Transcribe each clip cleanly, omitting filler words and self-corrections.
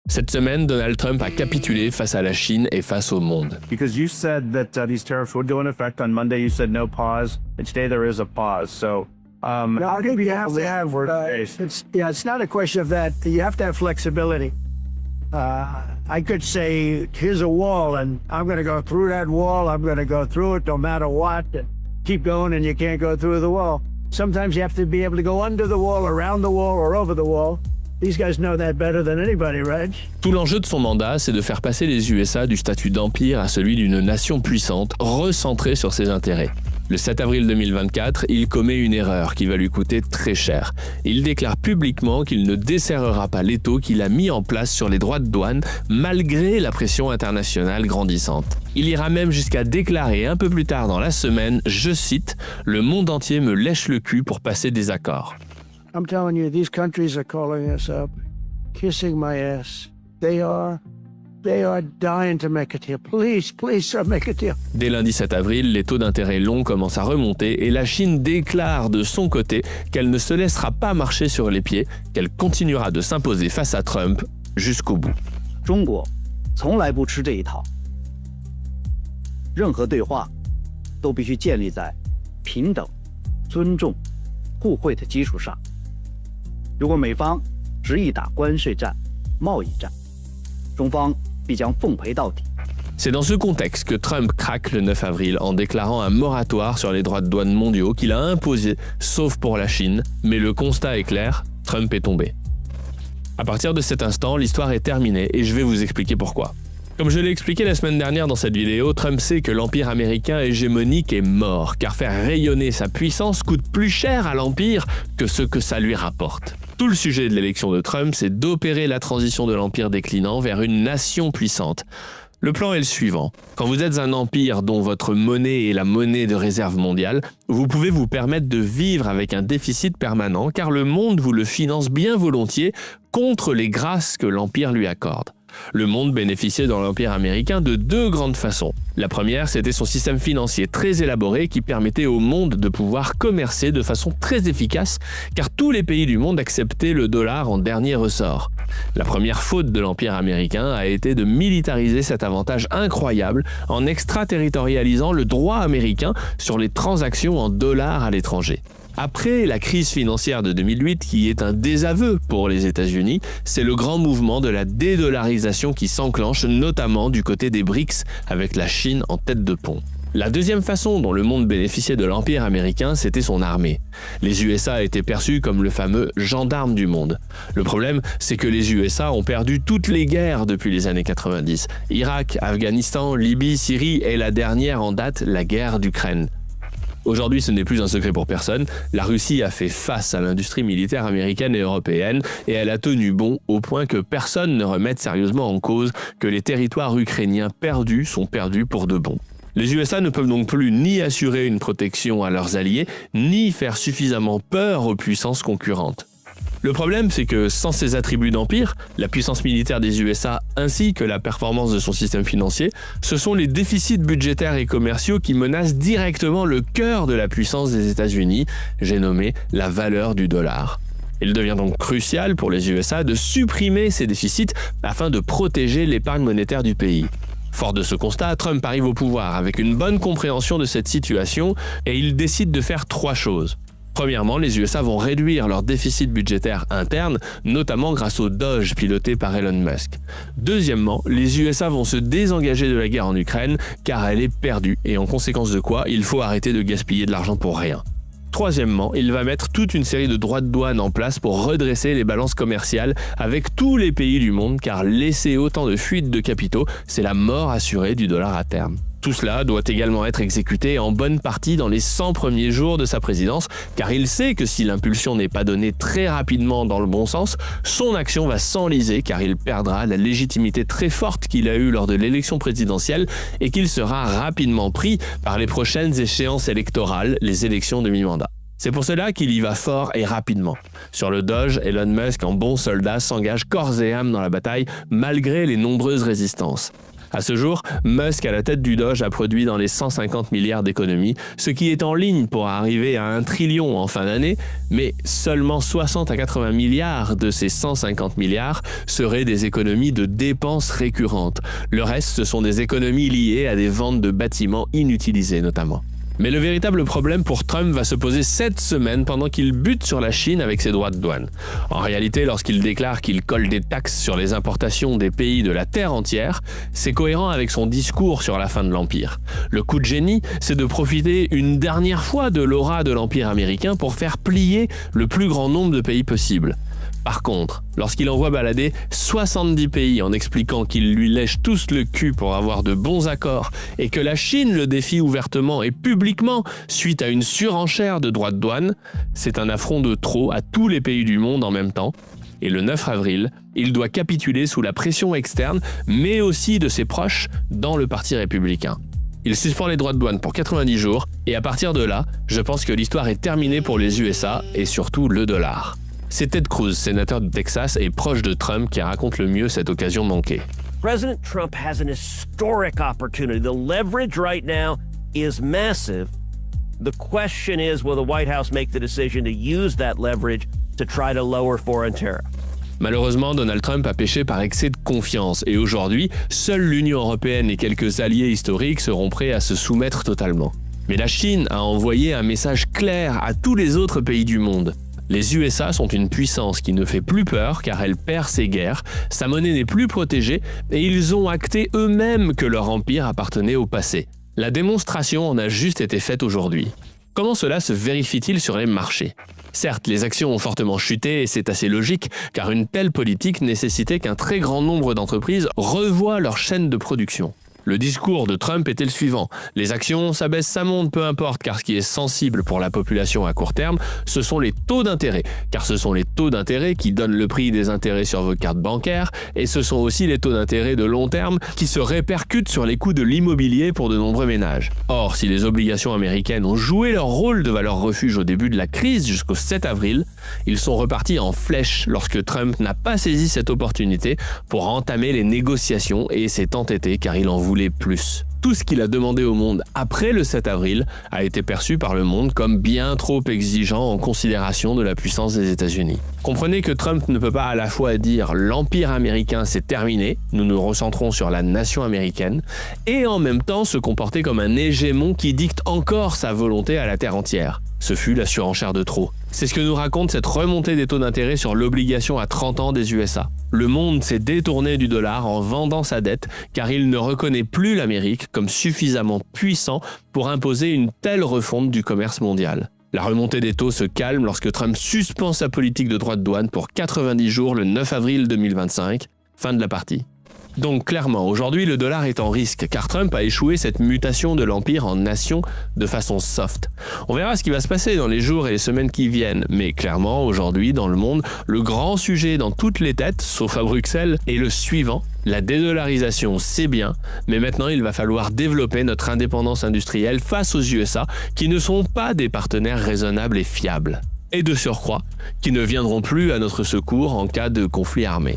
Cette semaine, Donald Trump a capitulé face à la Chine et face au monde. Because you said that these tariffs would go into effect on Monday, you said no pause, and today there is a pause. So, no, I think you have to have. It's not a question of that. You have to have flexibility. I could say, here's a wall, and I'm going to go through that wall. I'm going to go through it no matter what. And keep going, and you can't go through the wall. Sometimes you have to be able to go under the wall, around the wall, or over the wall. These guys know that better than anybody, right? Tout l'enjeu de son mandat, c'est de faire passer les USA du statut d'empire à celui d'une nation puissante, recentrée sur ses intérêts. Le 7 avril 2024, il commet une erreur qui va lui coûter très cher. Il déclare publiquement qu'il ne desserrera pas l'étau qu'il a mis en place sur les droits de douane, malgré la pression internationale grandissante. Il ira même jusqu'à déclarer un peu plus tard dans la semaine, je cite, « Le monde entier me lèche le cul pour passer des accords ». I'm telling you, these countries are calling us up, kissing my ass. They are dying to make a deal. Please, sir, make a deal. Dès lundi 7 avril, les taux d'intérêt longs commencent à remonter et la Chine déclare de son côté qu'elle ne se laissera pas marcher sur les pieds, qu'elle continuera de s'imposer face à Trump jusqu'au bout. 中国从来不吃这一套。任何对话都必须建立在平等、尊重、互惠的基础上。如果美方执意打关税战、贸易战，中方必将奉陪到底。 C'est dans ce contexte que Trump craque le 9 avril en déclarant un moratoire sur les droits de douane mondiaux qu'il a imposé, sauf pour la Chine. Mais le constat est clair, Trump est tombé. À partir de cet instant, l'histoire est terminée et je vais vous expliquer pourquoi. Comme je l'ai expliqué la semaine dernière dans cette vidéo, Trump sait que l'empire américain hégémonique est mort, car faire rayonner sa puissance coûte plus cher à l'empire que ce que ça lui rapporte. Tout le sujet de l'élection de Trump, c'est d'opérer la transition de l'empire déclinant vers une nation puissante. Le plan est le suivant. Quand vous êtes un empire dont votre monnaie est la monnaie de réserve mondiale, vous pouvez vous permettre de vivre avec un déficit permanent, car le monde vous le finance bien volontiers contre les grâces que l'empire lui accorde. Le monde bénéficiait dans l'Empire américain de deux grandes façons. La première, c'était son système financier très élaboré qui permettait au monde de pouvoir commercer de façon très efficace, car tous les pays du monde acceptaient le dollar en dernier ressort. La première faute de l'Empire américain a été de militariser cet avantage incroyable en extraterritorialisant le droit américain sur les transactions en dollars à l'étranger. Après la crise financière de 2008, qui est un désaveu pour les États-Unis, c'est le grand mouvement de la dédollarisation qui s'enclenche, notamment du côté des BRICS, avec la Chine en tête de pont. La deuxième façon dont le monde bénéficiait de l'Empire américain, c'était son armée. Les USA étaient perçus comme le fameux gendarme du monde. Le problème, c'est que les USA ont perdu toutes les guerres depuis les années 90. Irak, Afghanistan, Libye, Syrie et la dernière en date, la guerre d'Ukraine. Aujourd'hui, ce n'est plus un secret pour personne, la Russie a fait face à l'industrie militaire américaine et européenne et elle a tenu bon au point que personne ne remette sérieusement en cause que les territoires ukrainiens perdus sont perdus pour de bon. Les USA ne peuvent donc plus ni assurer une protection à leurs alliés, ni faire suffisamment peur aux puissances concurrentes. Le problème, c'est que sans ces attributs d'empire, la puissance militaire des USA ainsi que la performance de son système financier, ce sont les déficits budgétaires et commerciaux qui menacent directement le cœur de la puissance des États-Unis, j'ai nommé la valeur du dollar. Il devient donc crucial pour les USA de supprimer ces déficits afin de protéger l'épargne monétaire du pays. Fort de ce constat, Trump arrive au pouvoir avec une bonne compréhension de cette situation et il décide de faire trois choses. Premièrement, les USA vont réduire leur déficit budgétaire interne, notamment grâce au Doge piloté par Elon Musk. Deuxièmement, les USA vont se désengager de la guerre en Ukraine car elle est perdue et en conséquence de quoi, il faut arrêter de gaspiller de l'argent pour rien. Troisièmement, il va mettre toute une série de droits de douane en place pour redresser les balances commerciales avec tous les pays du monde car laisser autant de fuites de capitaux, c'est la mort assurée du dollar à terme. Tout cela doit également être exécuté en bonne partie dans les 100 premiers jours de sa présidence, car il sait que si l'impulsion n'est pas donnée très rapidement dans le bon sens, son action va s'enliser car il perdra la légitimité très forte qu'il a eue lors de l'élection présidentielle et qu'il sera rapidement pris par les prochaines échéances électorales, les élections de mi-mandat. C'est pour cela qu'il y va fort et rapidement. Sur le Doge, Elon Musk, en bon soldat, s'engage corps et âme dans la bataille malgré les nombreuses résistances. À ce jour, Musk à la tête du Doge a produit dans les 150 milliards d'économies, ce qui est en ligne pour arriver à 1 trillion en fin d'année, mais seulement 60 à 80 milliards de ces 150 milliards seraient des économies de dépenses récurrentes. Le reste, ce sont des économies liées à des ventes de bâtiments inutilisés notamment. Mais le véritable problème pour Trump va se poser cette semaine pendant qu'il bute sur la Chine avec ses droits de douane. En réalité, lorsqu'il déclare qu'il colle des taxes sur les importations des pays de la terre entière, c'est cohérent avec son discours sur la fin de l'Empire. Le coup de génie, c'est de profiter une dernière fois de l'aura de l'Empire américain pour faire plier le plus grand nombre de pays possible. Par contre, lorsqu'il envoie balader 70 pays en expliquant qu'ils lui lèchent tous le cul pour avoir de bons accords et que la Chine le défie ouvertement et publiquement suite à une surenchère de droits de douane, c'est un affront de trop à tous les pays du monde en même temps. Et le 9 avril, il doit capituler sous la pression externe, mais aussi de ses proches dans le Parti républicain. Il suspend les droits de douane pour 90 jours et à partir de là, je pense que l'histoire est terminée pour les USA et surtout le dollar. C'est Ted Cruz, sénateur du Texas et proche de Trump, qui raconte le mieux cette occasion manquée. President Trump has an historic opportunity. The leverage right now is massive. The question is, will the White House make the decision to use that leverage to try to lower foreign tariffs? Malheureusement, Donald Trump a péché par excès de confiance et aujourd'hui, seule l'Union européenne et quelques alliés historiques seront prêts à se soumettre totalement. Mais la Chine a envoyé un message clair à tous les autres pays du monde. Les USA sont une puissance qui ne fait plus peur car elle perd ses guerres, sa monnaie n'est plus protégée et ils ont acté eux-mêmes que leur empire appartenait au passé. La démonstration en a juste été faite aujourd'hui. Comment cela se vérifie-t-il sur les marchés ? Certes, les actions ont fortement chuté et c'est assez logique car une telle politique nécessitait qu'un très grand nombre d'entreprises revoient leur chaîne de production. Le discours de Trump était le suivant. Les actions, ça baisse, ça monte, peu importe, car ce qui est sensible pour la population à court terme, ce sont les taux d'intérêt. Car ce sont les taux d'intérêt qui donnent le prix des intérêts sur vos cartes bancaires, et ce sont aussi les taux d'intérêt de long terme qui se répercutent sur les coûts de l'immobilier pour de nombreux ménages. Or, si les obligations américaines ont joué leur rôle de valeur refuge au début de la crise jusqu'au 7 avril, ils sont repartis en flèche lorsque Trump n'a pas saisi cette opportunité pour entamer les négociations et s'est entêté car il en voulait plus. Tout ce qu'il a demandé au monde après le 7 avril a été perçu par le monde comme bien trop exigeant en considération de la puissance des États-Unis. Comprenez que Trump ne peut pas à la fois dire « l'empire américain c'est terminé, nous nous recentrons sur la nation américaine » et en même temps se comporter comme un hégémon qui dicte encore sa volonté à la terre entière. Ce fut la surenchère de trop. C'est ce que nous raconte cette remontée des taux d'intérêt sur l'obligation à 30 ans des USA. Le monde s'est détourné du dollar en vendant sa dette car il ne reconnaît plus l'Amérique comme suffisamment puissant pour imposer une telle refonte du commerce mondial. La remontée des taux se calme lorsque Trump suspend sa politique de droits de douane pour 90 jours le 9 avril 2025. Fin de la partie. Donc clairement, aujourd'hui, le dollar est en risque, car Trump a échoué cette mutation de l'Empire en nation de façon soft. On verra ce qui va se passer dans les jours et les semaines qui viennent, mais clairement, aujourd'hui, dans le monde, le grand sujet dans toutes les têtes, sauf à Bruxelles, est le suivant. La dédollarisation, c'est bien, mais maintenant il va falloir développer notre indépendance industrielle face aux USA, qui ne sont pas des partenaires raisonnables et fiables. Et de surcroît, qui ne viendront plus à notre secours en cas de conflit armé.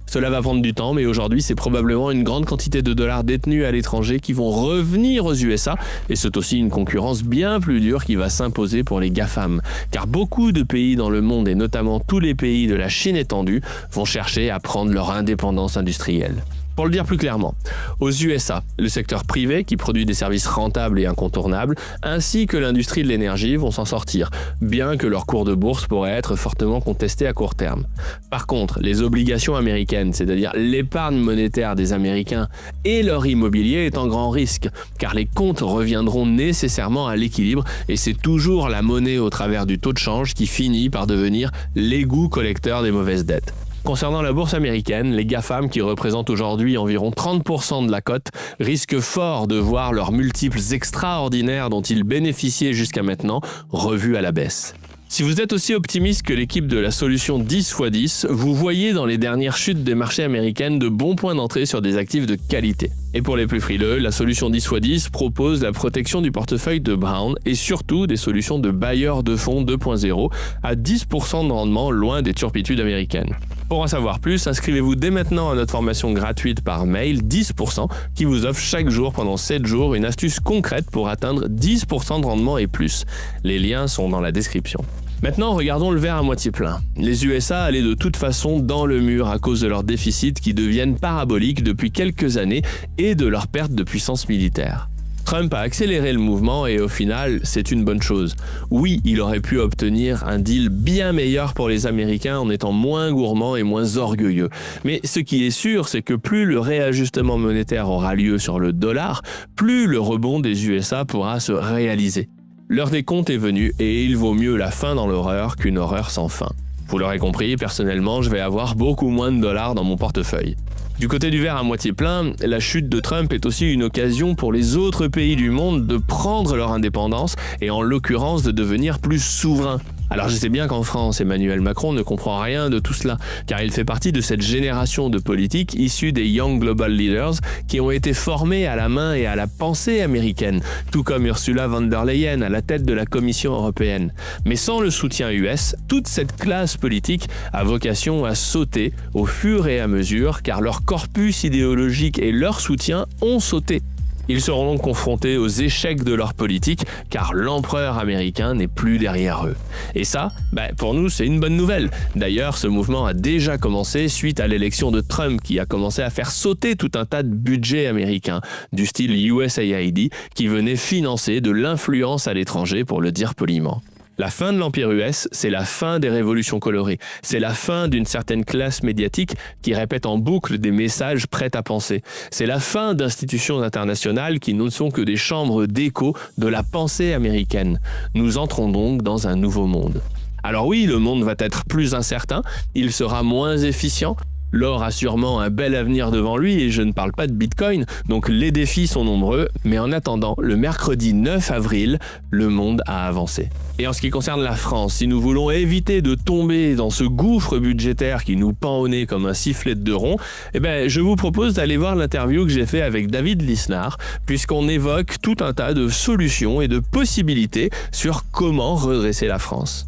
Cela va prendre du temps, mais aujourd'hui, c'est probablement une grande quantité de dollars détenus à l'étranger qui vont revenir aux USA, et c'est aussi une concurrence bien plus dure qui va s'imposer pour les GAFAM, car beaucoup de pays dans le monde, et notamment tous les pays de la Chine étendue, vont chercher à prendre leur indépendance industrielle. Pour le dire plus clairement, aux USA, le secteur privé qui produit des services rentables et incontournables, ainsi que l'industrie de l'énergie vont s'en sortir, bien que leur cours de bourse pourrait être fortement contesté à court terme. Par contre, les obligations américaines, c'est-à-dire l'épargne monétaire des Américains et leur immobilier est en grand risque, car les comptes reviendront nécessairement à l'équilibre et c'est toujours la monnaie au travers du taux de change qui finit par devenir l'égout collecteur des mauvaises dettes. Concernant la bourse américaine, les GAFAM, qui représentent aujourd'hui environ 30% de la cote, risquent fort de voir leurs multiples extraordinaires dont ils bénéficiaient jusqu'à maintenant revus à la baisse. Si vous êtes aussi optimiste que l'équipe de la solution 10x10, vous voyez dans les dernières chutes des marchés américaines de bons points d'entrée sur des actifs de qualité. Et pour les plus frileux, la solution 10x10 propose la protection du portefeuille de Brown et surtout des solutions de bailleurs de fonds 2.0 à 10% de rendement loin des turpitudes américaines. Pour en savoir plus, inscrivez-vous dès maintenant à notre formation gratuite par mail 10% qui vous offre chaque jour pendant 7 jours une astuce concrète pour atteindre 10% de rendement et plus. Les liens sont dans la description. Maintenant, regardons le verre à moitié plein. Les USA allaient de toute façon dans le mur à cause de leurs déficits qui deviennent paraboliques depuis quelques années et de leur perte de puissance militaire. Trump a accéléré le mouvement et au final, c'est une bonne chose. Oui, il aurait pu obtenir un deal bien meilleur pour les Américains en étant moins gourmand et moins orgueilleux. Mais ce qui est sûr, c'est que plus le réajustement monétaire aura lieu sur le dollar, plus le rebond des USA pourra se réaliser. L'heure des comptes est venue et il vaut mieux la fin dans l'horreur qu'une horreur sans fin. Vous l'aurez compris, personnellement, je vais avoir beaucoup moins de dollars dans mon portefeuille. Du côté du verre à moitié plein, la chute de Trump est aussi une occasion pour les autres pays du monde de prendre leur indépendance et en l'occurrence de devenir plus souverains. Alors je sais bien qu'en France, Emmanuel Macron ne comprend rien de tout cela, car il fait partie de cette génération de politiques issus des Young Global Leaders qui ont été formés à la main et à la pensée américaine, tout comme Ursula von der Leyen à la tête de la Commission européenne. Mais sans le soutien US, toute cette classe politique a vocation à sauter au fur et à mesure, car leur corpus idéologique et leur soutien ont sauté. Ils seront donc confrontés aux échecs de leur politique, car l'empereur américain n'est plus derrière eux. Et ça, pour nous, c'est une bonne nouvelle. D'ailleurs, ce mouvement a déjà commencé suite à l'élection de Trump, qui a commencé à faire sauter tout un tas de budgets américains, du style USAID, qui venait financer de l'influence à l'étranger, pour le dire poliment. La fin de l'Empire US, c'est la fin des révolutions colorées. C'est la fin d'une certaine classe médiatique qui répète en boucle des messages prêts à penser. C'est la fin d'institutions internationales qui ne sont que des chambres d'écho de la pensée américaine. Nous entrons donc dans un nouveau monde. Alors oui, le monde va être plus incertain, il sera moins efficient. L'or a sûrement un bel avenir devant lui et je ne parle pas de Bitcoin, donc les défis sont nombreux, mais en attendant, le mercredi 9 avril, le monde a avancé. Et en ce qui concerne la France, si nous voulons éviter de tomber dans ce gouffre budgétaire qui nous pend au nez comme un sifflet de deux ronds, je vous propose d'aller voir l'interview que j'ai fait avec David Lisnard, puisqu'on évoque tout un tas de solutions et de possibilités sur comment redresser la France.